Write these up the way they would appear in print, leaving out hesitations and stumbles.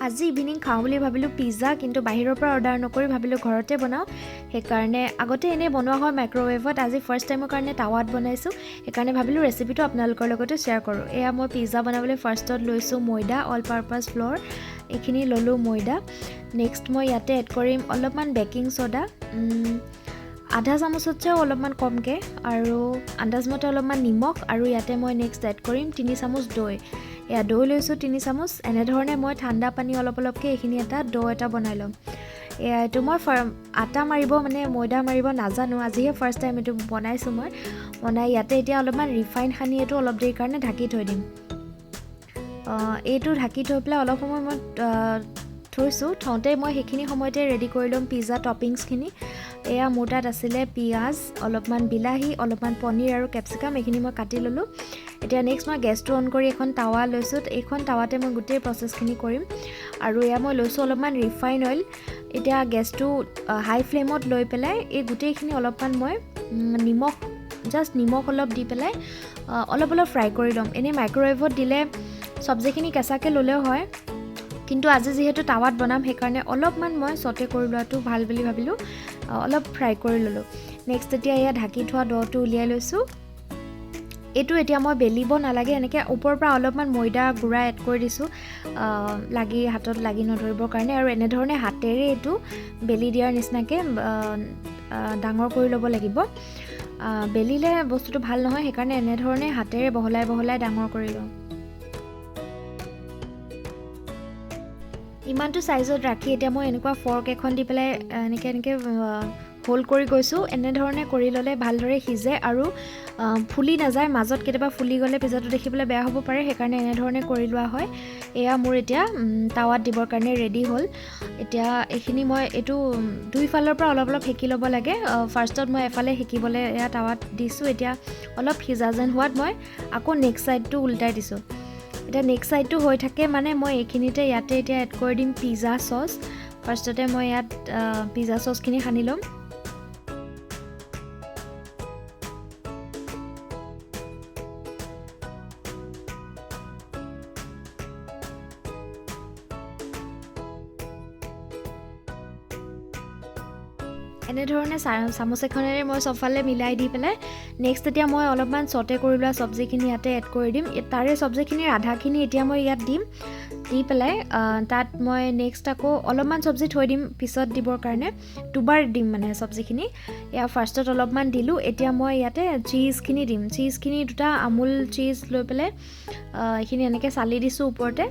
আজি ইভিনিং খাওঁ বুলি ভাবিলোঁ পিজ্জা, কিন্তু বাহিৰৰ পৰা অৰ্ডাৰ নকৰি ভাবিলোঁ ঘৰতে বনাওঁ। সেইকাৰণে আগতে এনেই বনোৱা হয় মাইক্ৰ'ৱেভত, আজি ফাৰ্ষ্ট টাইমৰ কাৰণে টাৱাত বনাইছোঁ। সেইকাৰণে ভাবিলোঁ ৰেচিপিটো আপোনালোকৰ লগতে শ্বেয়াৰ কৰোঁ। এয়া মই পিজ্জা বনাবলৈ ফাৰ্ষ্টত লৈছোঁ ময়দা, অল পাৰ্পাছ ফ্ল'ৰ, এইখিনি ল'লোঁ ময়দা। নেক্সট মই ইয়াতে এড কৰিম অলপমান বেকিং ছ'ডা, আধা চামুচতছেও অলপমান কমকৈ, আৰু আন্দাজমতে অলপমান নিমখ, আৰু ইয়াতে মই নেক্সট এড কৰিম 3 চামুচ দৈ। এয়া দৈ লৈছোঁ 3 চামুচ। এনেধৰণে মই ঠাণ্ডা পানী অলপ অলপকৈ এইখিনি এটা এটা বনাই ল'ম। এইটো মই আটা মাৰিব মানে ময়দা মাৰিব নাজানো, আজিহে ফাৰ্ষ্ট টাইম এইটো বনাইছোঁ মই। বনাই ইয়াতে এতিয়া অলপমান ৰিফাইন সানি এইটো অলপ দেৰিৰ কাৰণে ঢাকি থৈ দিম। এইটো ঢাকি থৈ পেলাই অলপ সময় মই থৈছোঁ। থওঁতে মই সেইখিনি সময়তে ৰেডি কৰি ল'ম পিজ্জা টপিংছখিনি। এয়া মোৰ তাত আছিলে পিঁয়াজ, অলপমান বিলাহী, অলপমান পনীৰ আৰু কেপচিকাম, এইখিনি মই কাটি ল'লোঁ। এতিয়া নেক্সট মই গেছটো অন কৰি এখন টাৱা লৈছোঁ। এইখন টাৱাতে মই গোটেই প্ৰচেছখিনি কৰিম। আৰু এয়া মই লৈছোঁ অলপমান ৰিফাইন অইল। এতিয়া গেছটো হাই ফ্লেমত লৈ পেলাই এই গোটেইখিনি অলপমান মই নিমখ অলপ দি পেলাই অলপ ফ্ৰাই কৰি ল'ম। এনেই মাইক্ৰ'ৱেভত দিলে চব্জিখিনি কেঁচাকৈ ল'লেও হয়, কিন্তু আজি যিহেতু টাৱাত বনাম সেইকাৰণে অলপমান মই ছ'টে কৰি লোৱাটো ভাল বুলি ভাবিলোঁ, অলপ ফ্ৰাই কৰি ল'লোঁ। নেক্সট এতিয়া এয়া ঢাকি থোৱা ড'টো উলিয়াই লৈছোঁ। এইটো এতিয়া মই বেলিব নালাগে, এনেকৈ ওপৰৰ পৰা অলপমান ময়দা গুড়া এড কৰি দিছোঁ হাতত লাগি নধৰিবৰ কাৰণে, আৰু এনেধৰণে হাতেৰে এইটো বেলি দিয়াৰ নিচিনাকৈ ডাঙৰ কৰি ল'ব লাগিব। বেলিলে বস্তুটো ভাল নহয়, সেইকাৰণে এনেধৰণে হাতেৰে বহলাই ডাঙৰ কৰি লওঁ। ইমানটো চাইজত ৰাখি এতিয়া মই এনেকুৱা ফৰ্ক এখন দি পেলাই এনেকৈ হোল্ড কৰি গৈছোঁ। এনেধৰণে কৰি ল'লে ভালদৰে সিজে আৰু ফুলি নাযায়। মাজত কেতিয়াবা ফুলি গ'লে পিজ্জাটো দেখিবলৈ বেয়া হ'ব পাৰে, সেইকাৰণে এনেধৰণে কৰি লোৱা হয়। এয়া মোৰ এতিয়া টাৱাত দিবৰ কাৰণে ৰেডি হ'ল। এতিয়া এইখিনি মই এইটো দুইফালৰ পৰা অলপ সেকি ল'ব লাগে। ফাৰ্ষ্টত মই এফালে সেকিবলৈ এয়া টাৱাত দিছোঁ। এতিয়া অলপ সিজা যেন হোৱাত মই আকৌ নেক্সট ছাইডটো উল্টাই দিছোঁ। এতিয়া নেক্সট ছাইডটো হৈ থাকে মানে মই এইখিনিতে ইয়াতে এতিয়া এড কৰি দিম পিজ্জা চচ। ফাৰ্ষ্টতে মই ইয়াত পিজ্জা চচখিনি সানি ল'ম। এনেধৰণে চামুচ এখনেৰে মই চবফালে মিলাই দি পেলাই নেক্সট এতিয়া মই অলপমান ছ'টে কৰি লোৱা চব্জিখিনি ইয়াতে এড কৰি দিম। তাৰে চব্জিখিনিৰ আধাখিনি এতিয়া মই ইয়াত দিম। দি পেলাই তাত মই নেক্সট আকৌ অলপমান চব্জি থৈ দিম পিছত দিবৰ কাৰণে, দুবাৰ দিম মানে চব্জিখিনি। এয়া ফাৰ্ষ্টত অলপমান দিলোঁ। এতিয়া মই ইয়াতে চীজখিনি দিম। চীজখিনি 2টা আমুল চীজ লৈ পেলাই এইখিনি এনেকৈ চালি দিছোঁ ওপৰতে।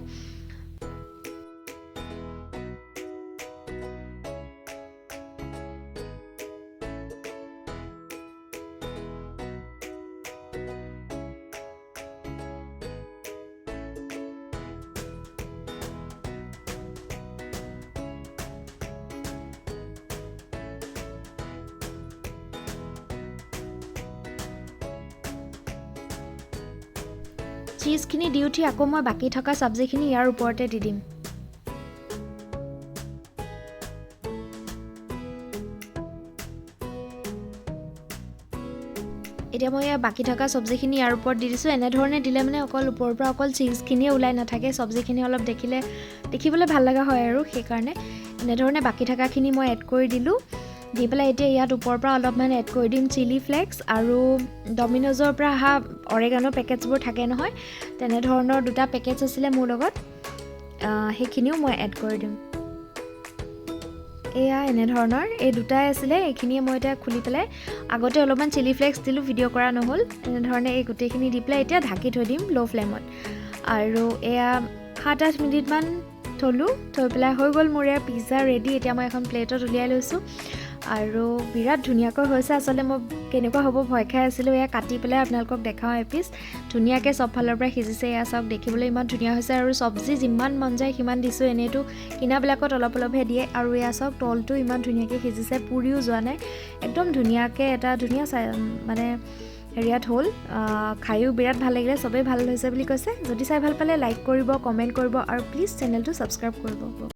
চীজখিনি দি উঠি আকৌ মই বাকী থকা চব্জিখিনি ইয়াৰ ওপৰতে দি দিম। এতিয়া মই বাকী থকা চব্জিখিনি ইয়াৰ ওপৰত দি দিছোঁ। এনেধৰণে দিলে মানে অকল ওপৰৰ পৰা অকল চীজখিনিয়ে ওলাই নাথাকে, চব্জিখিনি অলপ দেখিবলৈ ভাল লগা হয়, আৰু সেইকাৰণে এনেধৰণে বাকী থকাখিনি মই এড কৰি দিলোঁ। দি পেলাই এতিয়া ইয়াত ওপৰৰ পৰা অলপমান এড কৰি দিম চিলি ফ্লেক্স, আৰু ডমিন'জৰ পৰা অহা অৰেগানো পেকেটছবোৰ থাকে নহয়, তেনেধৰণৰ 2টা পেকেটছ আছিলে মোৰ লগত, সেইখিনিও মই এড কৰি দিম। এয়া এনেধৰণৰ এই 2টাই আছিলে, এইখিনিয়ে মই এতিয়া খুলি পেলাই আগতে অলপমান চিলি ফ্লেক্স দিলোঁ, ভিডিঅ' কৰা নহ'ল। এনেধৰণে এই গোটেইখিনি দি পেলাই এতিয়া ঢাকি থৈ দিম ল' ফ্লেমত। আৰু এয়া 7-8 মিনিটমান থ'লোঁ। থৈ পেলাই হৈ গ'ল মোৰ এয়া পিজ্জা ৰেডি। এতিয়া মই এখন প্লেটত উলিয়াই লৈছোঁ, আৰু বিৰাট ধুনীয়াকৈ হৈছে। আচলতে মই কেনেকুৱা হ'ব ভয় খাই আছিলোঁ। এয়া কাটি পেলাই আপোনালোকক দেখাওঁ এপিচ। ধুনীয়াকৈ চব ফালৰ পৰা সিজিছে। এয়া চাওক, দেখিবলৈ ইমান ধুনীয়া হৈছে, আৰু চব্জি যিমান মন যায় সিমান দিছোঁ। এনেইতো কিনাবিলাকত অলপহে দিয়ে, আৰু এয়া চাওক তলটো ইমান ধুনীয়াকৈ সিজিছে, পুৰিও যোৱা নাই। একদম ধুনীয়াকৈ এটা ধুনীয়া মানে হেৰিয়াত হ'ল। খায়ো বিৰাট ভাল লাগিলে, চবেই ভাল হৈছে বুলি কৈছে। যদি চাই ভাল পালে লাইক কৰিব, কমেণ্ট কৰিব, আৰু প্লিজ চেনেলটো ছাবস্ক্ৰাইব কৰিব।